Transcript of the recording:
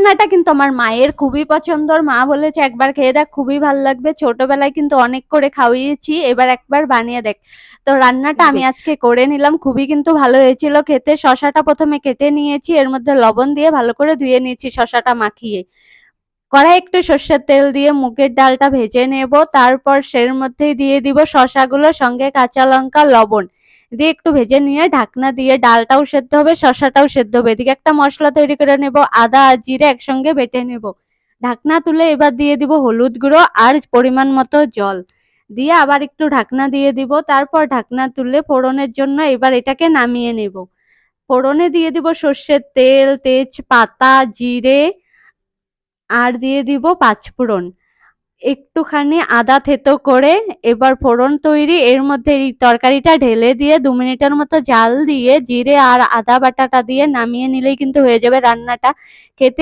রান্নাটা কিন্তু আমার মায়ের খুবই পছন্দর। মা বলেছে একবার খেয়ে দেখ, খুবই ভালো লাগবে। ছোটবেলায় কিন্তু অনেক করে খাওয়িয়েছি, এবার একবার বানিয়ে দেখ। তো রান্নাটা আমি বেশ। আজকে করে নিলাম, খুবই কিন্তু ভালো হয়েছিল খেতে। শশাটা প্রথমে কেটে নিয়েছি, এর মধ্যে লবণ দিয়ে ভালো করে ধুয়ে নিয়েছি শশাটা মাখিয়ে। কড়াই একটু সর্ষের তেল দিয়ে মুগের ডালটা ভেজে নেব, তারপর সের মধ্যেই দিয়ে দিব শশাগুলো, সঙ্গে কাঁচা লঙ্কা, লবণ দিয়ে একটু ভেজে নিয়ে ঢাকনা দিয়ে, ডালটাও সেদ্ধ হবে, শশাটাও সেদ্ধ হবে। এদিকে একটা মশলা তৈরি করে নেব, আদা আর জিরে একসঙ্গে বেটে নেব। ঢাকনা তুলে এবার দিয়ে দিব হলুদ গুঁড়ো আর পরিমাণ মতো জল দিয়ে আবার একটু ঢাকনা দিয়ে দিব। তারপর ঢাকনা তুলে ফোড়নের জন্য এবার এটাকে নামিয়ে নেব। ফোড়নে দিয়ে দিব সর্ষের তেল, তেজপাতা, জিরে আর দিয়ে দিব পাঁচফোড়ন, একটুখানি আদা থেতো করে। এবার ফোড়ন তৈরি, এর মধ্যে এই তরকারিটা ঢেলে দিয়ে 2 মিনিটের মতো জাল দিয়ে জিরে আর আদা বাটাটা দিয়ে নামিয়ে নিলেই কিন্তু হয়ে যাবে রান্নাটা। খেতে